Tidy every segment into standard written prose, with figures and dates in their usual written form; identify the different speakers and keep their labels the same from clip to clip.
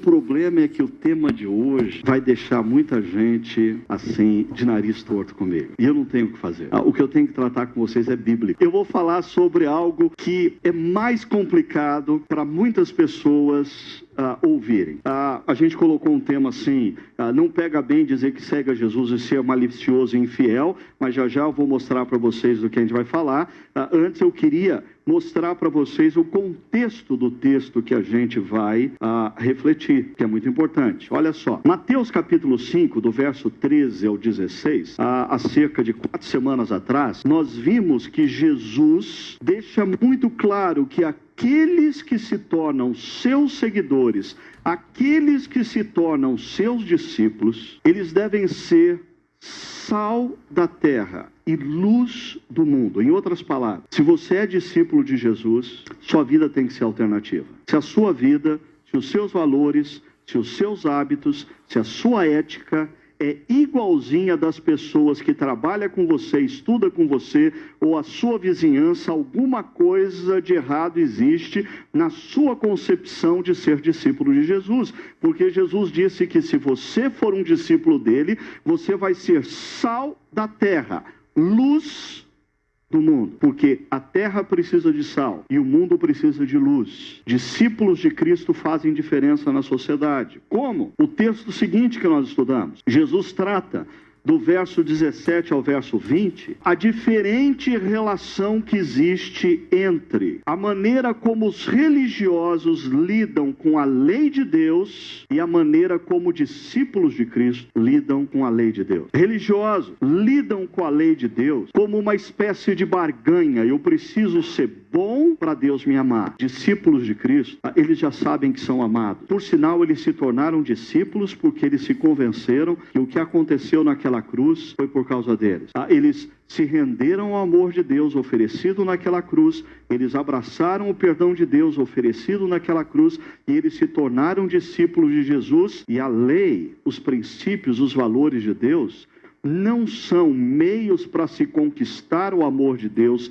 Speaker 1: problema é que o tema de hoje vai deixar muita gente, assim, de nariz torto comigo. E eu não tenho o que fazer. O que eu tenho que tratar com vocês é bíblico. Eu vou falar sobre algo que é mais complicado para muitas pessoas ouvirem. A gente colocou um tema assim, não pega bem dizer que segue a Jesus e ser malicioso e infiel, mas já eu vou mostrar para vocês do que a gente vai falar. Antes eu queria mostrar para vocês o contexto do texto que a gente vai refletir, que é muito importante. Olha só, Mateus capítulo 5, do verso 13 ao 16, há cerca de 4 semanas atrás, nós vimos que Jesus deixa muito claro que aqueles que se tornam seus seguidores, aqueles que se tornam seus discípulos, eles devem ser sal da terra e luz do mundo. Em outras palavras, se você é discípulo de Jesus, sua vida tem que ser alternativa. Se a sua vida, se os seus valores, se os seus hábitos, se a sua ética é igualzinha das pessoas que trabalham com você, estuda com você, ou a sua vizinhança, alguma coisa de errado existe na sua concepção de ser discípulo de Jesus. Porque Jesus disse que se você for um discípulo dele, você vai ser sal da terra, luz do mundo, porque a terra precisa de sal e o mundo precisa de luz. Discípulos de Cristo fazem diferença na sociedade. Como? O texto seguinte que nós estudamos, Jesus trata do verso 17 ao verso 20, a diferente relação que existe entre a maneira como os religiosos lidam com a lei de Deus e a maneira como discípulos de Cristo lidam com a lei de Deus. Religiosos lidam com a lei de Deus como uma espécie de barganha. Eu preciso ser bom para Deus me amar. Discípulos de Cristo, eles já sabem que são amados. Por sinal, eles se tornaram discípulos porque eles se convenceram que o que aconteceu naquela cruz foi por causa deles. Eles se renderam ao amor de Deus oferecido naquela cruz, eles abraçaram o perdão de Deus oferecido naquela cruz e eles se tornaram discípulos de Jesus. E a lei, os princípios, os valores de Deus não são meios para se conquistar o amor de Deus.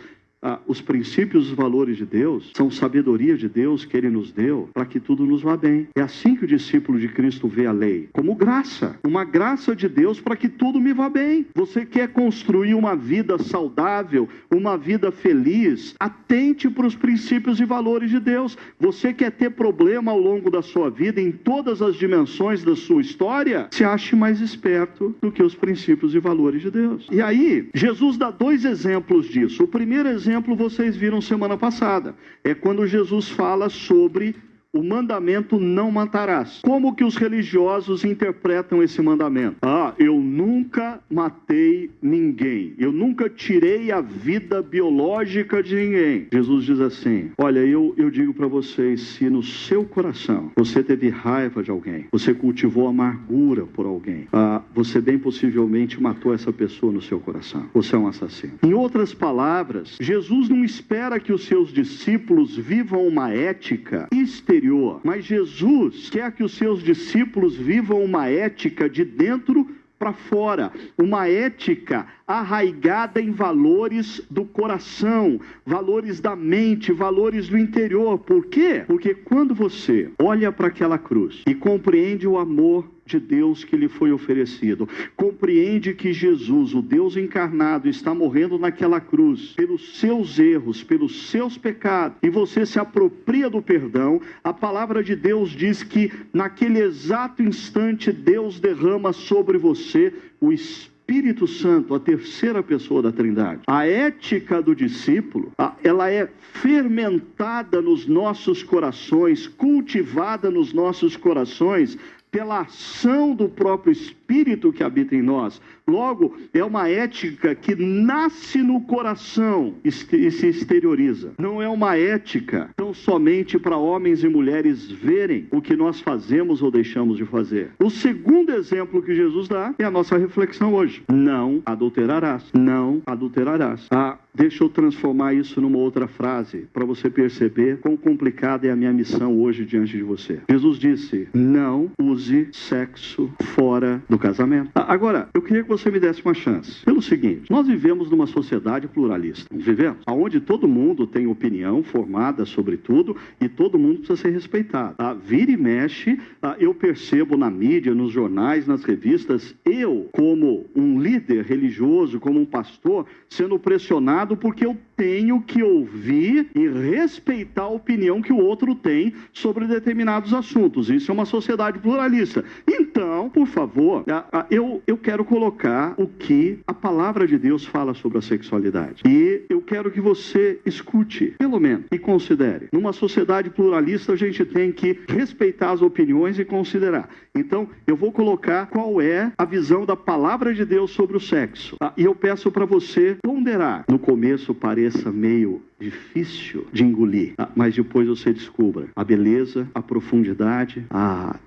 Speaker 1: Os princípios e os valores de Deus são sabedoria de Deus que Ele nos deu para que tudo nos vá bem. É assim que o discípulo de Cristo vê a lei, como graça, uma graça de Deus para que tudo me vá bem. Você quer construir uma vida saudável, uma vida feliz, atente para os princípios e valores de Deus. Você quer ter problema ao longo da sua vida, em todas as dimensões da sua história? Se ache mais esperto do que os princípios e valores de Deus. E aí, Jesus dá 2 exemplos disso. O primeiro exemplo vocês viram semana passada. É quando Jesus fala sobre o mandamento não matarás. Como que os religiosos interpretam esse mandamento? Eu nunca matei ninguém. Eu nunca tirei a vida biológica de ninguém. Jesus diz assim, olha, eu digo para vocês, se no seu coração você teve raiva de alguém, você cultivou amargura por alguém, você bem possivelmente matou essa pessoa no seu coração. Você é um assassino. Em outras palavras, Jesus não espera que os seus discípulos vivam uma ética exterior, mas Jesus quer que os seus discípulos vivam uma ética de dentro para fora, uma ética arraigada em valores do coração, valores da mente, valores do interior. Por quê? Porque quando você olha para aquela cruz e compreende o amor de Deus que lhe foi oferecido, compreende que Jesus, o Deus encarnado, está morrendo naquela cruz pelos seus erros, pelos seus pecados, e você se apropria do perdão, a palavra de Deus diz que naquele exato instante Deus derrama sobre você o Espírito Santo, a terceira pessoa da Trindade. A ética do discípulo, ela é fermentada nos nossos corações, cultivada nos nossos corações, pela ação do próprio Espírito que habita em nós. Logo, é uma ética que nasce no coração e se exterioriza. Não é uma ética tão somente para homens e mulheres verem o que nós fazemos ou deixamos de fazer. O segundo exemplo que Jesus dá é a nossa reflexão hoje. Não adulterarás. Não adulterarás. Deixa eu transformar isso numa outra frase, para você perceber quão complicada é a minha missão hoje diante de você. Jesus disse, não use sexo fora do casamento. Agora, eu queria que você me desse uma chance. Pelo seguinte, nós vivemos numa sociedade pluralista. Vivemos, onde todo mundo tem opinião formada sobre tudo e todo mundo precisa ser respeitado. Vira e mexe, eu percebo na mídia, nos jornais, nas revistas, eu, como um líder religioso, como um pastor, sendo pressionado porque eu tenho que ouvir e respeitar a opinião que o outro tem sobre determinados assuntos. Isso é uma sociedade pluralista. Então, por favor, eu quero colocar o que a palavra de Deus fala sobre a sexualidade. E eu quero que você escute, pelo menos, e considere. Numa sociedade pluralista, a gente tem que respeitar as opiniões e considerar. Então, eu vou colocar qual é a visão da palavra de Deus sobre o sexo. E eu peço para você ponderar. No começo pareça meio difícil de engolir, mas depois você descubra a beleza, a profundidade,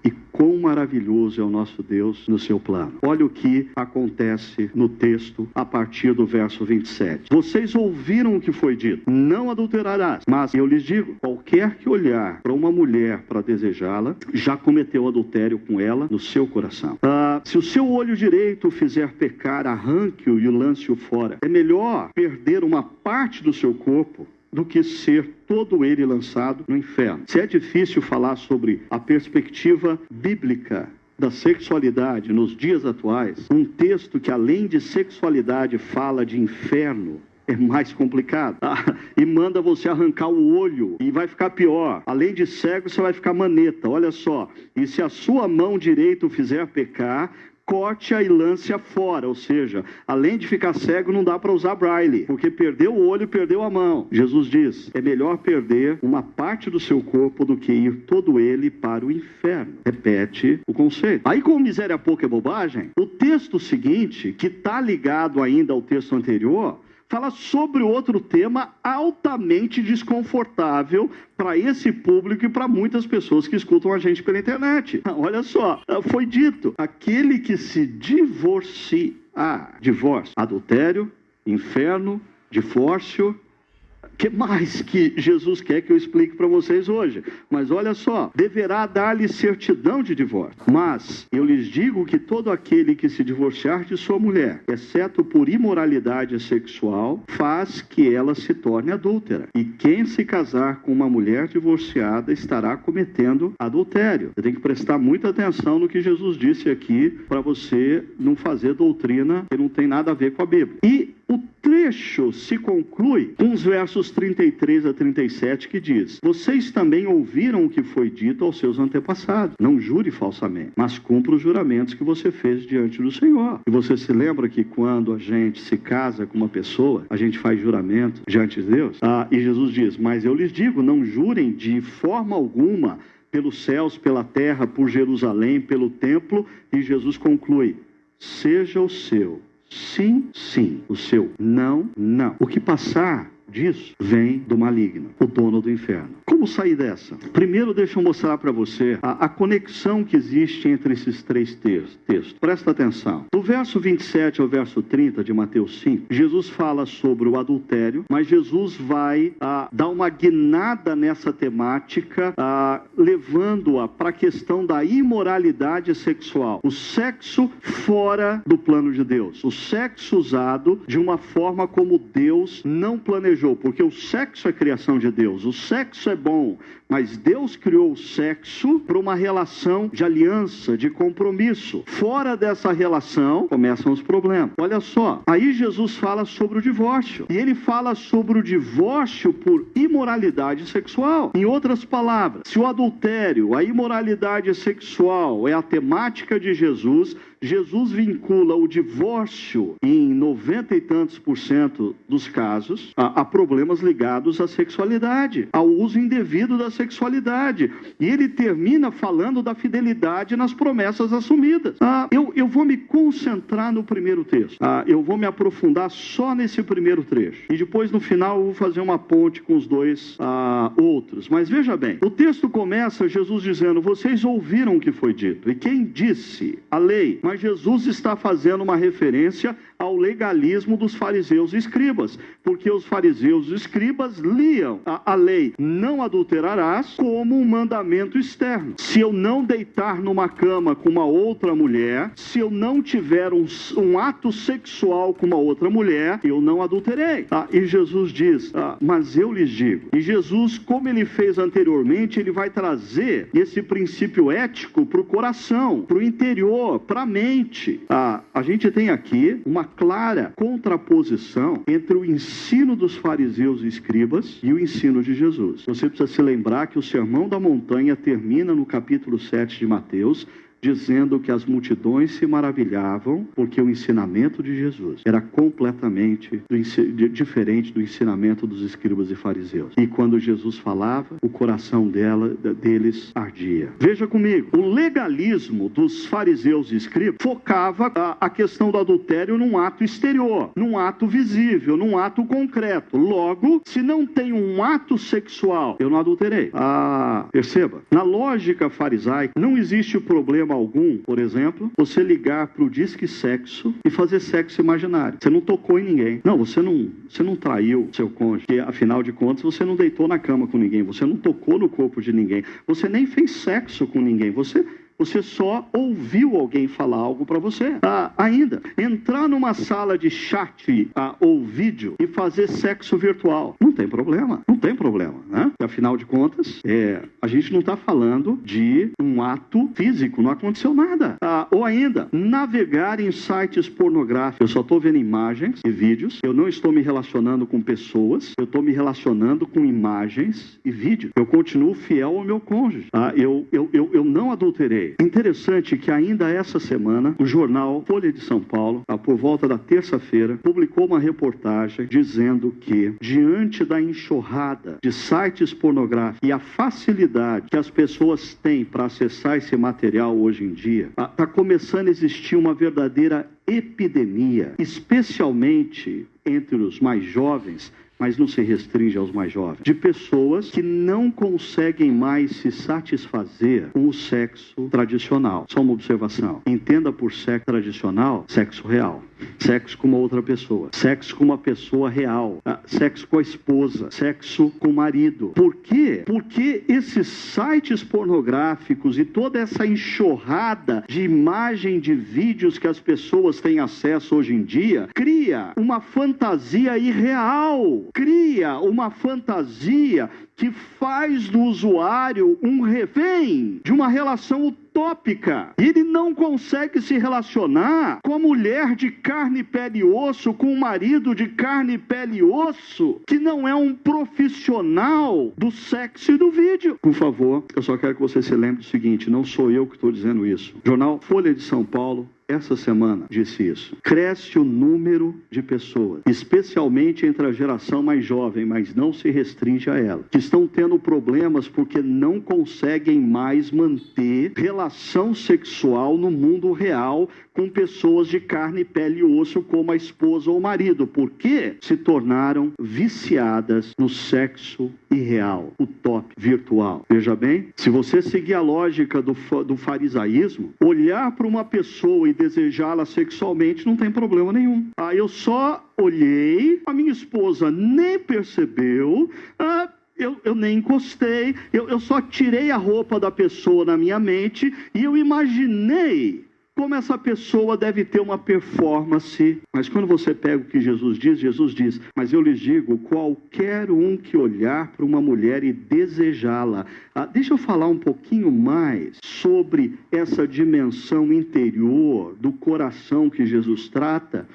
Speaker 1: e quão maravilhoso é o nosso Deus no seu plano. Olha o que acontece no texto a partir do verso 27. Vocês ouviram o que foi dito, não adulterarás, mas eu lhes digo, qualquer que olhar para uma mulher para desejá-la, já cometeu adultério com ela no seu coração. Se o seu olho direito o fizer pecar, arranque-o e lance-o fora. É melhor perder uma parte do seu corpo do que ser todo ele lançado no inferno. Se é difícil falar sobre a perspectiva bíblica da sexualidade nos dias atuais, um texto que além de sexualidade fala de inferno, é mais complicado. E manda você arrancar o olho. E vai ficar pior. Além de cego, você vai ficar maneta. Olha só. E se a sua mão direita o fizer pecar, corte-a e lance-a fora. Ou seja, além de ficar cego, não dá para usar braille. Porque perdeu o olho, perdeu a mão. Jesus diz, é melhor perder uma parte do seu corpo do que ir todo ele para o inferno. Repete o conceito. Aí, como miséria pouca é bobagem, o texto seguinte, que está ligado ainda ao texto anterior, fala sobre outro tema altamente desconfortável para esse público e para muitas pessoas que escutam a gente pela internet. Olha só, foi dito, aquele que se divorciar, divórcio, adultério, inferno, divórcio, que mais que Jesus quer que eu explique para vocês hoje? Mas olha só, deverá dar-lhe certidão de divórcio. Mas eu lhes digo que todo aquele que se divorciar de sua mulher, exceto por imoralidade sexual, faz que ela se torne adúltera. E quem se casar com uma mulher divorciada estará cometendo adultério. Você tem que prestar muita atenção no que Jesus disse aqui para você não fazer doutrina que não tem nada a ver com a Bíblia. E o trecho se conclui com os versos 33 a 37 que diz: vocês também ouviram o que foi dito aos seus antepassados. Não jure falsamente, mas cumpra os juramentos que você fez diante do Senhor. E você se lembra que quando a gente se casa com uma pessoa, a gente faz juramento diante de Deus? E Jesus diz, mas eu lhes digo, não jurem de forma alguma pelos céus, pela terra, por Jerusalém, pelo templo. E Jesus conclui, seja o seu sim, sim, o seu não, não. O que passar disso vem do maligno, o dono do inferno. Como sair dessa? Primeiro, deixa eu mostrar para você a conexão que existe entre esses três textos. Presta atenção. Do verso 27 ao verso 30 de Mateus 5, Jesus fala sobre o adultério, mas Jesus vai dar uma guinada nessa temática, levando-a para a questão da imoralidade sexual. O sexo fora do plano de Deus. O sexo usado de uma forma como Deus não planejou. Porque o sexo é criação de Deus, o sexo é bom, mas Deus criou o sexo para uma relação de aliança, de compromisso. Fora dessa relação, começam os problemas. Olha só, aí Jesus fala sobre o divórcio, e ele fala sobre o divórcio por imoralidade sexual. Em outras palavras, se o adultério, a imoralidade sexual é a temática de Jesus, Jesus vincula o divórcio em 90 e tantos % dos casos, a problemas ligados à sexualidade, ao uso indevido da sexualidade. E ele termina falando da fidelidade nas promessas assumidas. Eu vou me concentrar no primeiro texto. Eu vou me aprofundar só nesse primeiro trecho. E depois, no final, eu vou fazer uma ponte com os dois outros. Mas veja bem, o texto começa Jesus dizendo: vocês ouviram o que foi dito. E quem disse? A lei. Mas Jesus está fazendo uma referência ao legalismo dos fariseus e escribas, porque os fariseus e escribas liam a lei: não adulterarás, como um mandamento externo. Se eu não deitar numa cama com uma outra mulher, se eu não tiver um ato sexual com uma outra mulher, eu não adulterei. E Jesus diz: mas eu lhes digo. E Jesus, como ele fez anteriormente, ele vai trazer esse princípio ético para o coração, para o interior, para a mente. A gente tem aqui uma clara contraposição entre o ensino dos fariseus e escribas e o ensino de Jesus. Você precisa se lembrar que o Sermão da Montanha termina no capítulo 7 de Mateus, dizendo que as multidões se maravilhavam porque o ensinamento de Jesus era completamente diferente do ensinamento dos escribas e fariseus. E quando Jesus falava, o coração deles ardia. Veja comigo, o legalismo dos fariseus e escribas focava a questão do adultério num ato exterior, num ato visível, num ato concreto. Logo, se não tem um ato sexual, eu não adulterei. Perceba, na lógica farisaica, não existe problema algum, por exemplo, você ligar para o Disque Sexo e fazer sexo imaginário. Você não tocou em ninguém. Não, você não traiu seu cônjuge, porque, afinal de contas, você não deitou na cama com ninguém, você não tocou no corpo de ninguém, você nem fez sexo com ninguém, você só ouviu alguém falar algo para você. Ainda, entrar numa sala de chat ou vídeo e fazer sexo virtual. Não tem problema, né? Afinal de contas, a gente não está falando de um ato físico, não aconteceu nada. Ou ainda, navegar em sites pornográficos. Eu só estou vendo imagens e vídeos, eu não estou me relacionando com pessoas, eu estou me relacionando com imagens e vídeos. Eu continuo fiel ao meu cônjuge. Eu não adulterei. Interessante que ainda essa semana, o jornal Folha de São Paulo, por volta da terça-feira, publicou uma reportagem dizendo que, diante da enxurrada de sites pornográficos e a facilidade que as pessoas têm para acessar esse material hoje em dia, está começando a existir uma verdadeira epidemia, especialmente entre os mais jovens, mas não se restringe aos mais jovens, de pessoas que não conseguem mais se satisfazer com o sexo tradicional. Só uma observação. Entenda por sexo tradicional, sexo real. Sexo com uma outra pessoa. Sexo com uma pessoa real. Sexo com a esposa. Sexo com o marido. Por quê? Porque esses sites pornográficos e toda essa enxurrada de imagem, de vídeos que as pessoas têm acesso hoje em dia, cria uma fantasia irreal. Cria uma fantasia que faz do usuário um refém de uma relação utópica. Ele não consegue se relacionar com a mulher de carne, pele e osso, com o marido de carne, pele e osso, que não é um profissional do sexo e do vídeo. Por favor, eu só quero que você se lembre do seguinte: não sou eu que estou dizendo isso. Jornal Folha de São Paulo, essa semana, disse isso. Cresce o número de pessoas, especialmente entre a geração mais jovem, mas não se restringe a ela, que estão tendo problemas porque não conseguem mais manter relação sexual no mundo real com pessoas de carne, pele e osso, como a esposa ou o marido, porque se tornaram viciadas no sexo irreal, utópico, virtual. Veja bem, se você seguir a lógica do farisaísmo, olhar para uma pessoa e desejá-la sexualmente não tem problema nenhum. Eu só olhei, a minha esposa nem percebeu, eu nem encostei, eu só tirei a roupa da pessoa na minha mente e eu imaginei como essa pessoa deve ter uma performance. Mas quando você pega o que Jesus diz: mas eu lhes digo, qualquer um que olhar para uma mulher e desejá-la. Deixa eu falar um pouquinho mais sobre essa dimensão interior do coração que Jesus trata,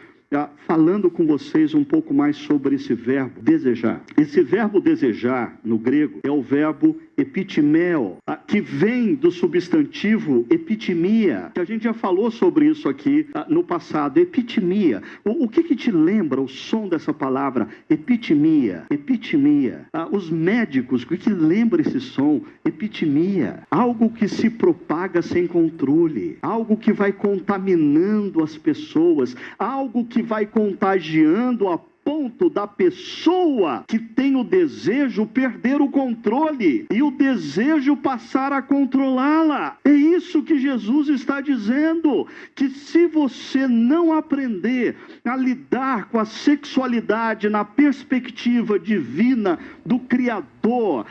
Speaker 1: falando com vocês um pouco mais sobre esse verbo desejar. Esse verbo desejar, no grego, é o verbo epitimeo, que vem do substantivo epitimia, que a gente já falou sobre isso aqui no passado. Epitimia. O que te lembra o som dessa palavra? Epitimia. Epitimia. Os médicos, o que lembra esse som? Epitimia. Algo que se propaga sem controle. Algo que vai contaminando as pessoas. Algo que vai contagiando a ponto da pessoa que tem o desejo perder o controle e o desejo passar a controlá-la. É isso que Jesus está dizendo, que se você não aprender a lidar com a sexualidade na perspectiva divina do Criador,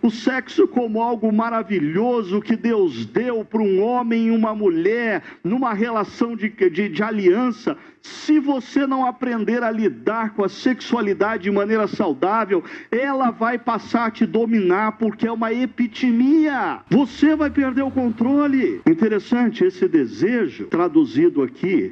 Speaker 1: o sexo como algo maravilhoso que Deus deu para um homem e uma mulher, numa relação de aliança, se você não aprender a lidar com a sexualidade de maneira saudável, ela vai passar a te dominar, porque é uma epitimia. Você vai perder o controle. Interessante, esse desejo, traduzido aqui,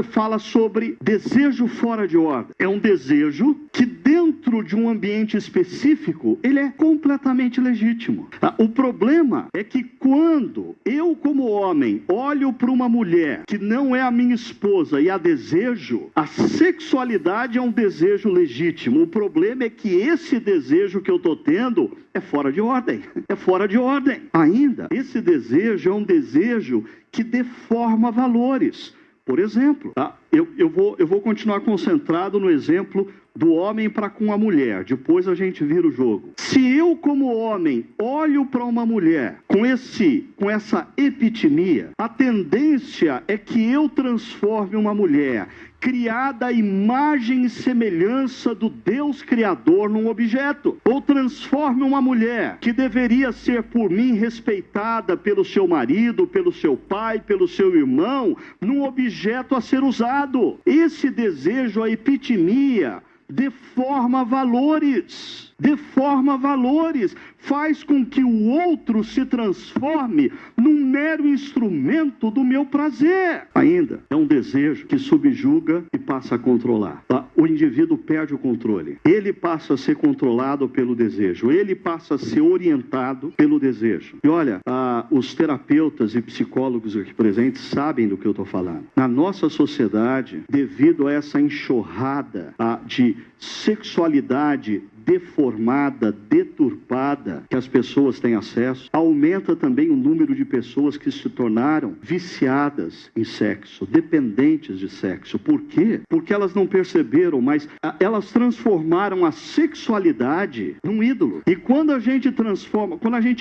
Speaker 1: fala sobre desejo fora de ordem. É um desejo que dentro de um ambiente específico, ele é completamente legítimo. O problema é que quando eu, como homem, olho para uma mulher que não é a minha esposa e a desejo, a sexualidade é um desejo legítimo. O problema é que esse desejo que eu estou tendo é fora de ordem. É fora de ordem. Ainda, esse desejo é um desejo que deforma valores. Por exemplo, eu vou continuar concentrado no exemplo do homem para com a mulher. Depois a gente vira o jogo. Se eu, como homem, olho para uma mulher com essa epitimia, a tendência é que eu transforme uma mulher criada à imagem e semelhança do Deus Criador num objeto. Ou transforme uma mulher que deveria ser por mim respeitada pelo seu marido, pelo seu pai, pelo seu irmão, num objeto a ser usado. Esse desejo, a epitimia, deforma valores. Deforma valores, faz com que o outro se transforme num mero instrumento do meu prazer. Ainda, é um desejo que subjuga e passa a controlar. O indivíduo perde o controle. Ele passa a ser controlado pelo desejo. Ele passa a ser orientado pelo desejo. E olha, os terapeutas e psicólogos aqui presentes sabem do que eu estou falando. Na nossa sociedade, devido a essa enxurrada de sexualidade deformada, deturpada, que as pessoas têm acesso, aumenta também o número de pessoas que se tornaram viciadas em sexo, dependentes de sexo. Por quê? Porque elas não perceberam, mas elas transformaram a sexualidade num ídolo. E quando a gente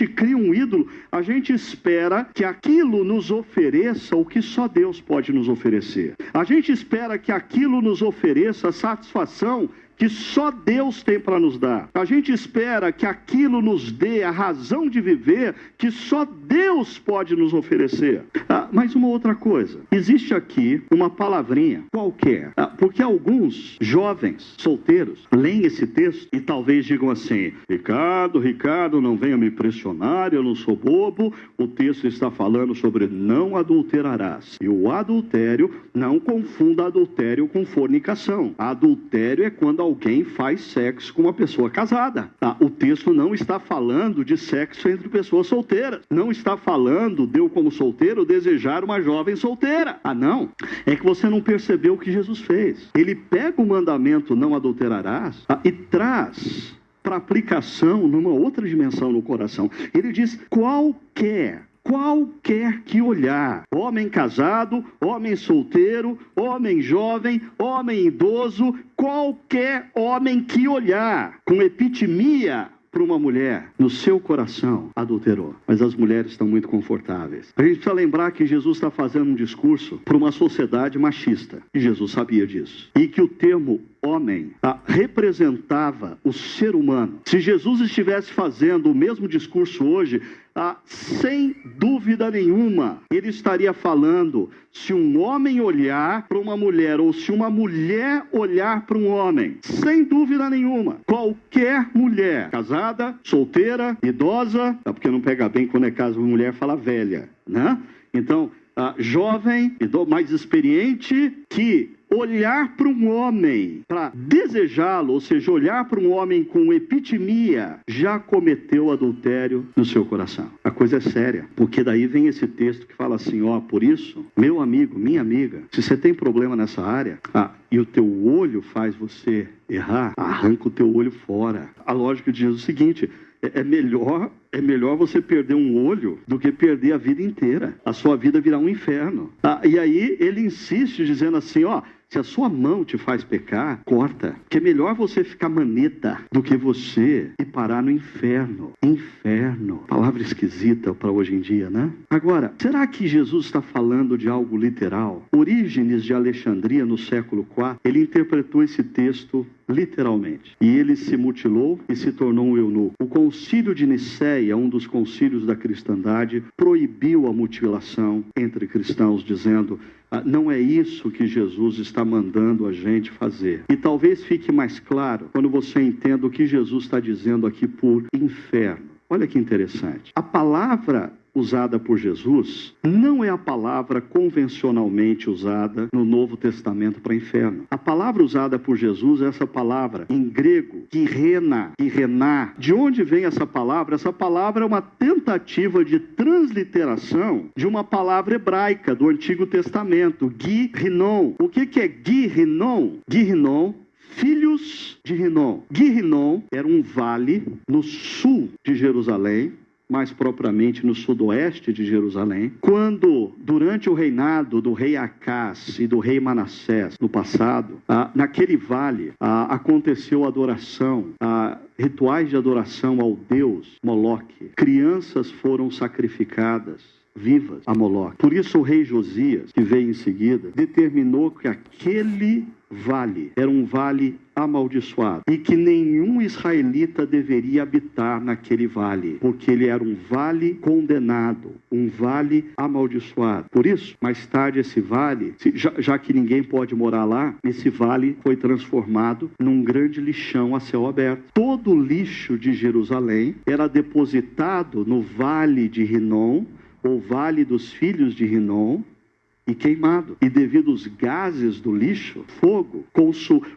Speaker 1: cria um ídolo, a gente espera que aquilo nos ofereça o que só Deus pode nos oferecer. A gente espera que aquilo nos ofereça a satisfação que só Deus tem para nos dar. A gente espera que aquilo nos dê a razão de viver que só Deus pode nos oferecer. Mas uma outra coisa, existe aqui uma palavrinha qualquer, porque alguns jovens solteiros leem esse texto e talvez digam assim: Ricardo, não venha me pressionar, eu não sou bobo, o texto está falando sobre não adulterarás. E o adultério, não confunda adultério com fornicação. Adultério é quando alguém faz sexo com uma pessoa casada. O texto não está falando de sexo entre pessoas solteiras. Não está falando de eu, como solteiro, desejar uma jovem solteira. Não. É que você não percebeu o que Jesus fez. Ele pega o mandamento não adulterarás e traz para aplicação numa outra dimensão no coração. Ele diz qualquer que olhar, homem casado, homem solteiro, homem jovem, homem idoso, qualquer homem que olhar com epitimia para uma mulher, no seu coração, adulterou. Mas as mulheres estão muito confortáveis. A gente precisa lembrar que Jesus está fazendo um discurso para uma sociedade machista. E Jesus sabia disso. E que o termo homem representava o ser humano. Se Jesus estivesse fazendo o mesmo discurso hoje, sem dúvida nenhuma, ele estaria falando se um homem olhar para uma mulher ou se uma mulher olhar para um homem. Sem dúvida nenhuma. Qualquer mulher, casada, solteira, idosa, porque não pega bem quando é caso uma mulher fala velha, né? Então, jovem, mais experiente, que olhar para um homem, para desejá-lo, ou seja, olhar para um homem com epitimia, já cometeu adultério no seu coração. A coisa é séria, porque daí vem esse texto que fala assim, por isso, meu amigo, minha amiga, se você tem problema nessa área, e o teu olho faz você errar, arranca o teu olho fora. A lógica de Jesus é o seguinte, é melhor você perder um olho do que perder a vida inteira. A sua vida virá um inferno. E aí ele insiste dizendo assim, se a sua mão te faz pecar, corta. Que é melhor você ficar maneta do que você ir parar no inferno. Inferno. Palavra esquisita para hoje em dia, né? Agora, será que Jesus está falando de algo literal? Orígenes de Alexandria, no século IV, ele interpretou esse texto literalmente. E ele se mutilou e se tornou um eunuco. O concílio de Nicéia, um dos concílios da cristandade, proibiu a mutilação entre cristãos, dizendo, não é isso que Jesus está mandando a gente fazer. E talvez fique mais claro quando você entenda o que Jesus está dizendo aqui por inferno. Olha que interessante. A palavra usada por Jesus não é a palavra convencionalmente usada no Novo Testamento para inferno. A palavra usada por Jesus é essa palavra em grego, guirena. De onde vem essa palavra? Essa palavra é uma tentativa de transliteração de uma palavra hebraica do Antigo Testamento, Gui-Rinon. O que é Gui-Rinon? Gui-Rinon, filhos de Rinom. Gui-Rinon era um vale no sul de Jerusalém, mais propriamente no sudoeste de Jerusalém, quando, durante o reinado do rei Acás e do rei Manassés, no passado, naquele vale aconteceu adoração, rituais de adoração ao deus Moloque. Crianças foram sacrificadas vivas a Moloque. Por isso o rei Josias, que veio em seguida, determinou que aquele vale era um vale amaldiçoado e que nenhum israelita deveria habitar naquele vale, porque ele era um vale condenado, um vale amaldiçoado. Por isso, mais tarde esse vale, já que ninguém pode morar lá, esse vale foi transformado num grande lixão a céu aberto. Todo o lixo de Jerusalém era depositado no vale de Rinom, ou vale dos filhos de Rinom, e queimado. E devido aos gases do lixo,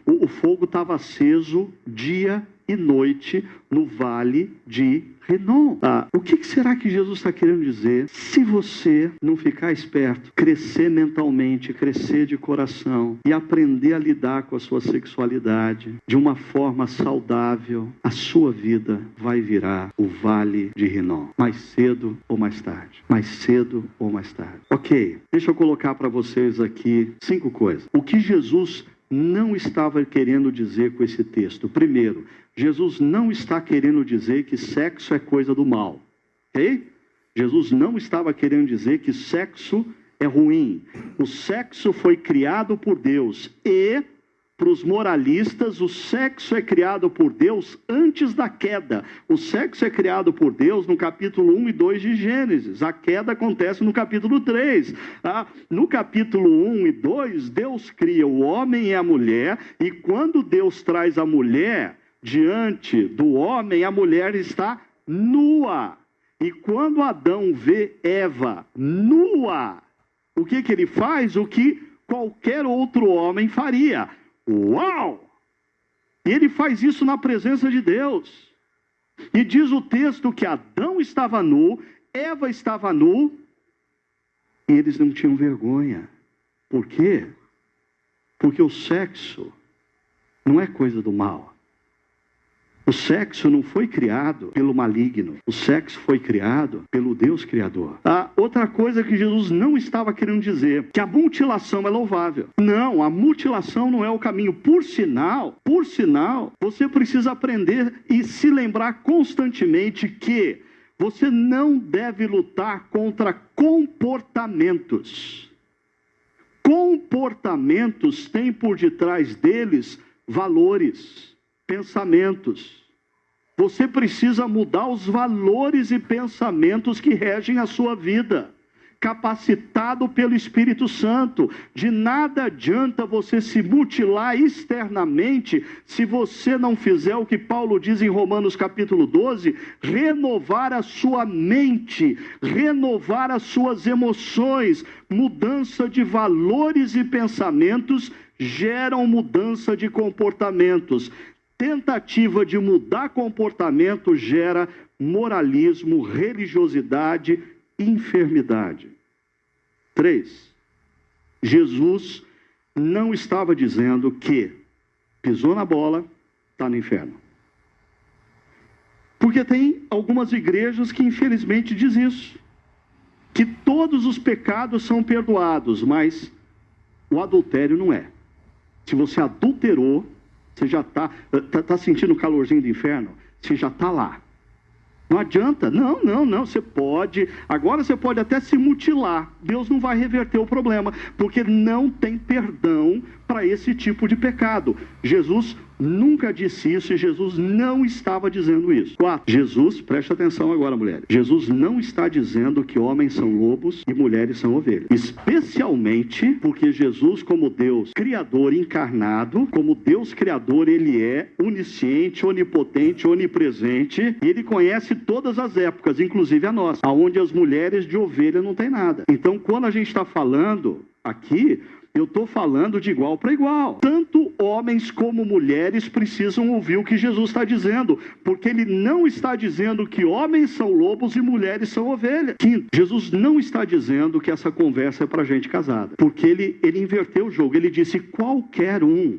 Speaker 1: o fogo estava aceso dia e noite no vale de Rinom. O que será que Jesus está querendo dizer? Se você não ficar esperto, crescer mentalmente, crescer de coração e aprender a lidar com a sua sexualidade de uma forma saudável, a sua vida vai virar o vale de Rinom. Mais cedo ou mais tarde. Mais cedo ou mais tarde. Ok, deixa eu colocar para vocês aqui 5 coisas. O que Jesus não estava querendo dizer com esse texto? Primeiro, Jesus não está querendo dizer que sexo é coisa do mal, ok? Jesus não estava querendo dizer que sexo é ruim. O sexo foi criado por Deus e, para os moralistas, o sexo é criado por Deus antes da queda. O sexo é criado por Deus no capítulo 1 e 2 de Gênesis. A queda acontece no capítulo 3. No capítulo 1 e 2, Deus cria o homem e a mulher, e quando Deus traz a mulher diante do homem, a mulher está nua. E quando Adão vê Eva nua, o que ele faz? O que qualquer outro homem faria. Uau! E ele faz isso na presença de Deus. E diz o texto que Adão estava nu, Eva estava nu, e eles não tinham vergonha. Por quê? Porque o sexo não é coisa do mal. O sexo não foi criado pelo maligno. O sexo foi criado pelo Deus Criador. Outra coisa que Jesus não estava querendo dizer, que a mutilação é louvável. Não, a mutilação não é o caminho. Por sinal, você precisa aprender e se lembrar constantemente que você não deve lutar contra comportamentos. Comportamentos têm por detrás deles valores, pensamentos. Você precisa mudar os valores e pensamentos que regem a sua vida, capacitado pelo Espírito Santo. De nada adianta você se mutilar externamente se você não fizer o que Paulo diz em Romanos capítulo 12, renovar a sua mente, renovar as suas emoções, mudança de valores e pensamentos geram mudança de comportamentos. Tentativa de mudar comportamento gera moralismo, religiosidade, enfermidade. 3. Jesus não estava dizendo que pisou na bola, está no inferno. Porque tem algumas igrejas que infelizmente diz isso. Que todos os pecados são perdoados, mas o adultério não é. Se você adulterou, você já está sentindo o calorzinho do inferno, você já está lá. Não adianta, não, você pode, agora você pode até se mutilar, Deus não vai reverter o problema, porque não tem perdão para esse tipo de pecado. Jesus nunca disse isso e Jesus não estava dizendo isso. 4. Jesus, preste atenção agora, mulheres. Jesus não está dizendo que homens são lobos e mulheres são ovelhas. Especialmente porque Jesus, como Deus Criador encarnado, como Deus Criador, Ele é onisciente, onipotente, onipresente, e Ele conhece todas as épocas, inclusive a nossa, onde as mulheres de ovelha não tem nada. Então, quando a gente está falando aqui, eu estou falando de igual para igual. Tanto homens como mulheres precisam ouvir o que Jesus está dizendo, porque Ele não está dizendo que homens são lobos e mulheres são ovelhas. 5. Jesus não está dizendo que essa conversa é para gente casada, porque ele inverteu o jogo. Ele disse qualquer um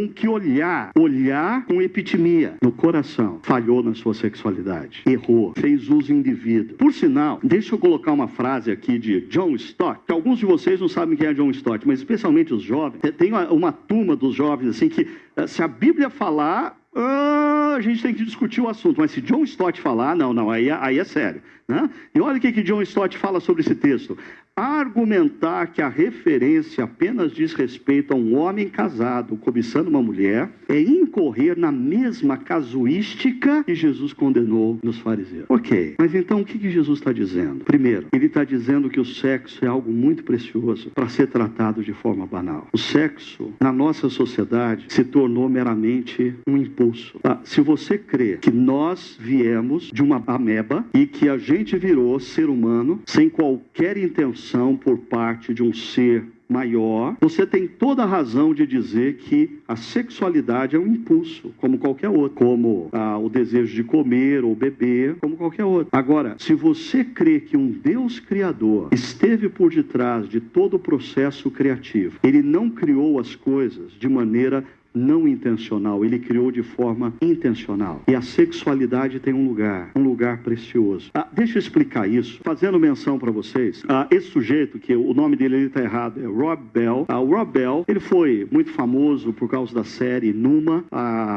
Speaker 1: que olhar com epitimia no coração, falhou na sua sexualidade, errou, fez uso indevido. Por sinal, deixa eu colocar uma frase aqui de John Stott, que alguns de vocês não sabem quem é John Stott, mas especialmente os jovens. Tem uma turma dos jovens assim que, se a Bíblia falar, a gente tem que discutir o assunto, mas se John Stott falar, não, aí é sério, né? E olha o que John Stott fala sobre esse texto. Argumentar que a referência apenas diz respeito a um homem casado cobiçando uma mulher é incorrer na mesma casuística que Jesus condenou nos fariseus. Ok, mas então o que Jesus está dizendo? Primeiro, Ele está dizendo que o sexo é algo muito precioso para ser tratado de forma banal. O sexo, na nossa sociedade, se tornou meramente um impulso. Se você crê que nós viemos de uma ameba e que a gente virou ser humano sem qualquer intenção por parte de um ser maior, você tem toda a razão de dizer que a sexualidade é um impulso, como qualquer outro, como o desejo de comer ou beber, como qualquer outro. Agora, se você crê que um Deus Criador esteve por detrás de todo o processo criativo, Ele não criou as coisas de maneira não intencional, Ele criou de forma intencional. E a sexualidade tem um lugar precioso. Deixa eu explicar isso, fazendo menção para vocês. Esse sujeito, que o nome dele está errado, é Rob Bell. O Rob Bell, ele foi muito famoso por causa da série Numa.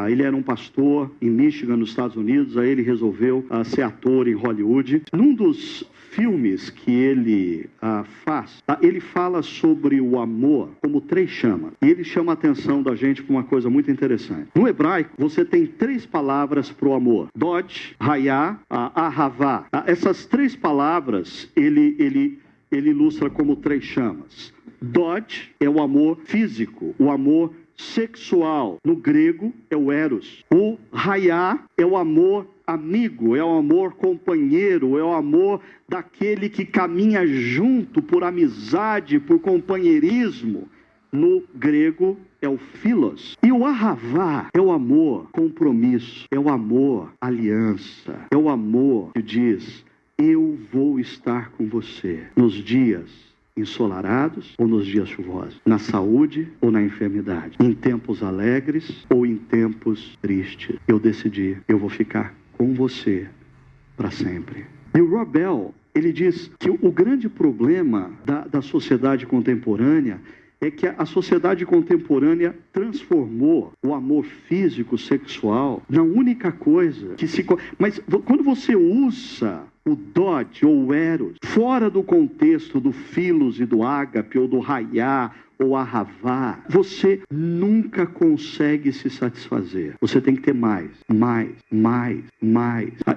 Speaker 1: Ele era um pastor em Michigan, nos Estados Unidos. Aí ele resolveu ser ator em Hollywood. Num dos filmes que ele faz, ele fala sobre o amor como 3 chamas. E ele chama a atenção da gente para uma coisa muito interessante. No hebraico, você tem 3 palavras para o amor. Dod, Hayá, Ahavá. Essas 3 palavras, ele ilustra como 3 chamas. Dod é o amor físico, o amor sexual. No grego, é o eros. O Hayá é o amor amigo, é o amor companheiro, é o amor daquele que caminha junto por amizade, por companheirismo. No grego é o philos. E o ahavá é o amor compromisso, é o amor aliança, é o amor que diz: eu vou estar com você nos dias ensolarados ou nos dias chuvosos, na saúde ou na enfermidade, em tempos alegres ou em tempos tristes. Eu decidi, eu vou ficar com você para sempre. E o Rob Bell, ele diz que o grande problema da sociedade contemporânea é que a sociedade contemporânea transformou o amor físico, sexual, na única coisa que se... Mas quando você usa o Dod ou o Eros fora do contexto do Philos e do Ágape ou do Hayá ou Ahavá, você nunca consegue se satisfazer. Você tem que ter mais.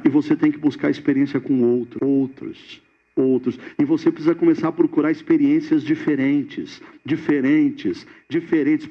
Speaker 1: E você tem que buscar experiência com outros. outros. E você precisa começar a procurar experiências diferentes.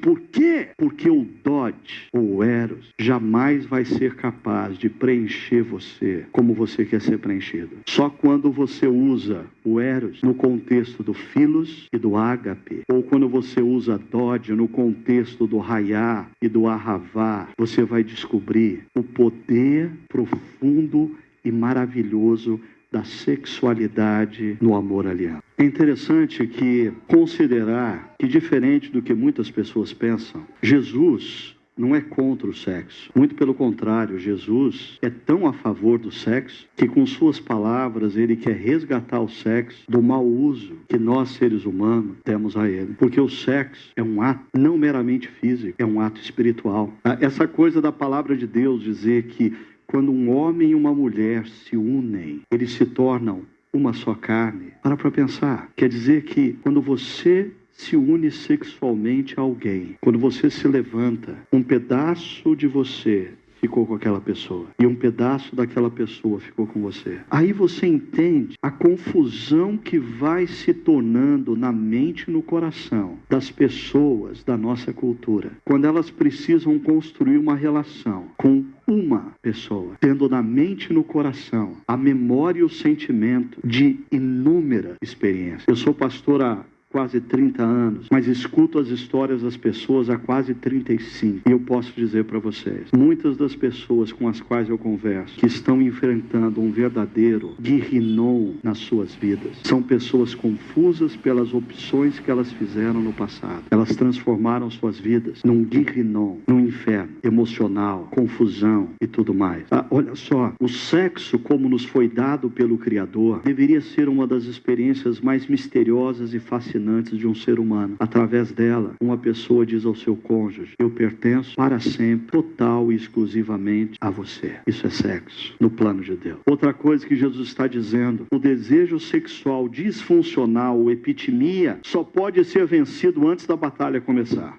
Speaker 1: Por quê? Porque o Dodge, ou o Eros, jamais vai ser capaz de preencher você como você quer ser preenchido. Só quando você usa o Eros no contexto do Philos e do Ágape, ou quando você usa Dodge no contexto do Raiá e do Ahavá, você vai descobrir o poder profundo e maravilhoso da sexualidade no amor aliado. É interessante que considerar que, diferente do que muitas pessoas pensam, Jesus não é contra o sexo. Muito pelo contrário, Jesus é tão a favor do sexo que, com suas palavras, ele quer resgatar o sexo do mau uso que nós, seres humanos, temos a ele. Porque o sexo é um ato não meramente físico, é um ato espiritual. Essa coisa da palavra de Deus dizer que quando um homem e uma mulher se unem, eles se tornam uma só carne. Para pensar. Quer dizer que quando você se une sexualmente a alguém, quando você se levanta, um pedaço de você ficou com aquela pessoa e um pedaço daquela pessoa ficou com você. Aí você entende a confusão que vai se tornando na mente e no coração das pessoas da nossa cultura, quando elas precisam construir uma relação com uma pessoa, tendo na mente e no coração a memória e o sentimento de inúmeras experiências. Eu sou pastor há quase 30 anos, mas escuto as histórias das pessoas há quase 35. E eu posso dizer para vocês, muitas das pessoas com as quais eu converso, que estão enfrentando um verdadeiro guirrinom nas suas vidas, são pessoas confusas pelas opções que elas fizeram no passado. Elas transformaram suas vidas num guirrinom, num inferno emocional, confusão e tudo mais. Olha só, o sexo, como nos foi dado pelo Criador, deveria ser uma das experiências mais misteriosas e fascinantes de um ser humano. Através dela, uma pessoa diz ao seu cônjuge: eu pertenço para sempre, total e exclusivamente a você. Isso é sexo no plano de Deus. Outra coisa que Jesus está dizendo: o desejo sexual disfuncional, ou epitimia, só pode ser vencido antes da batalha começar.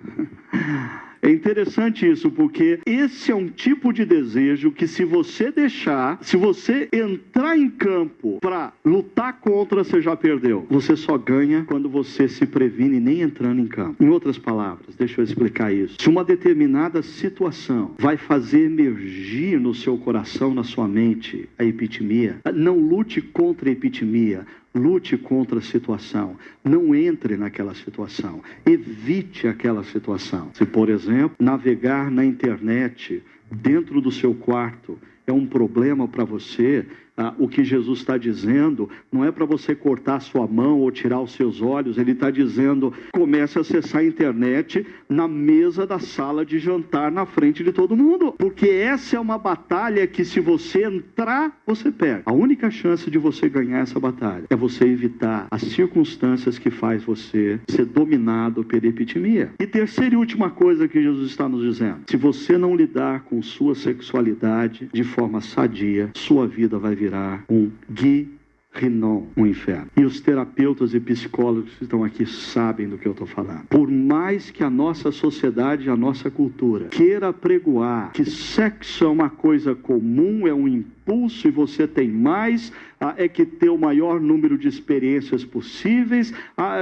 Speaker 1: É interessante isso, porque esse é um tipo de desejo que, se você deixar, se você entrar em campo para lutar contra, você já perdeu. Você só ganha quando você se previne nem entrando em campo. Em outras palavras, deixa eu explicar isso. Se uma determinada situação vai fazer emergir no seu coração, na sua mente, a epitimia, não lute contra a epitimia. Lute contra a situação. Não entre naquela situação. Evite aquela situação. Se, por exemplo, navegar na internet dentro do seu quarto é um problema para você, o que Jesus está dizendo não é para você cortar a sua mão ou tirar os seus olhos. Ele está dizendo: comece a acessar a internet na mesa da sala de jantar, na frente de todo mundo. Porque essa é uma batalha que, se você entrar, você perde. A única chance de você ganhar essa batalha é você evitar as circunstâncias que faz você ser dominado pela epitimia. E terceira e última coisa que Jesus está nos dizendo: se você não lidar com sua sexualidade de forma sadia, sua vida vai virar um guirrinom, um inferno. E os terapeutas e psicólogos que estão aqui sabem do que eu estou falando. Por mais que a nossa sociedade, a nossa cultura queira pregoar que sexo é uma coisa comum, é um impulso e você tem mais, é que ter o maior número de experiências possíveis,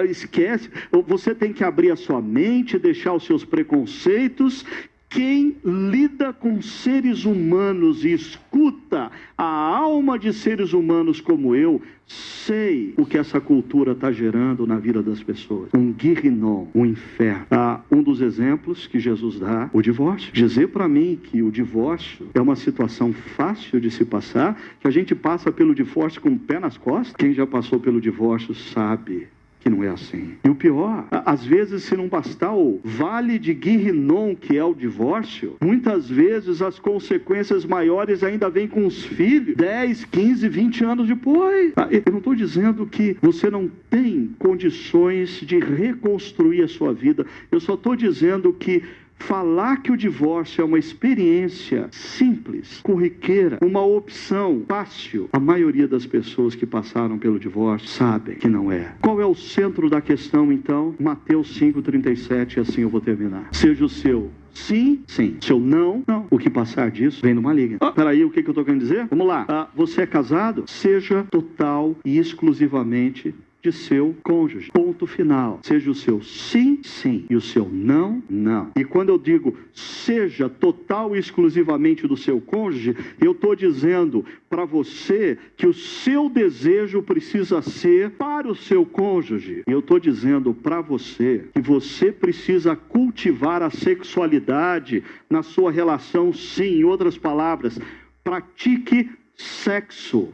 Speaker 1: esquece, você tem que abrir a sua mente, deixar os seus preconceitos. Quem lida com seres humanos e escuta a alma de seres humanos como eu, sei o que essa cultura está gerando na vida das pessoas. Um guirrinom, um inferno. Um dos exemplos que Jesus dá, o divórcio. Dizer para mim que o divórcio é uma situação fácil de se passar, que a gente passa pelo divórcio com o pé nas costas. Quem já passou pelo divórcio sabe que não é assim. E o pior, às vezes, se não bastar o vale de guirrinom que é o divórcio, muitas vezes as consequências maiores ainda vêm com os filhos, 10, 15, 20 anos depois. Eu não estou dizendo que você não tem condições de reconstruir a sua vida, eu só estou dizendo que falar que o divórcio é uma experiência simples, corriqueira, uma opção fácil, a maioria das pessoas que passaram pelo divórcio sabem que não é. Qual é o centro da questão, então? Mateus 5,37, e assim eu vou terminar. Seja o seu sim, sim. Se eu não, não. O que passar disso vem do maligno. Peraí, o que eu estou querendo dizer? Vamos lá. Você é casado? Seja total e exclusivamente de seu cônjuge. Ponto final. Seja o seu sim, sim, e o seu não, não. E quando eu digo seja total e exclusivamente do seu cônjuge, eu estou dizendo para você que o seu desejo precisa ser para o seu cônjuge. E eu estou dizendo para você que você precisa cultivar a sexualidade na sua relação, sim. Em outras palavras, pratique sexo.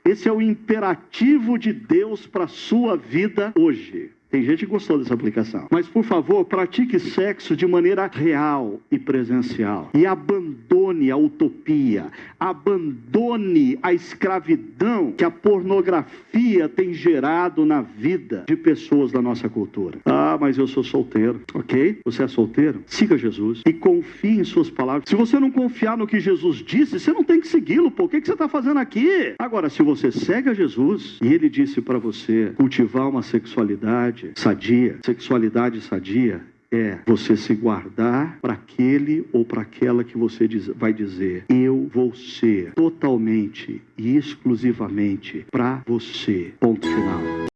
Speaker 1: Esse é o imperativo de Deus para a sua vida hoje. Tem gente que gostou dessa aplicação. Mas, por favor, pratique sexo de maneira real e presencial. E abandone a utopia. Abandone a escravidão que a pornografia tem gerado na vida de pessoas da nossa cultura. Mas eu sou solteiro. Ok? Você é solteiro? Siga Jesus e confie em suas palavras. Se você não confiar no que Jesus disse, você não tem que segui-lo. Pô, o que você está fazendo aqui? Agora, se você segue a Jesus e ele disse para você cultivar uma sexualidade sadia, sexualidade sadia é você se guardar para aquele ou para aquela que você vai dizer, eu vou ser totalmente e exclusivamente para você. Ponto final.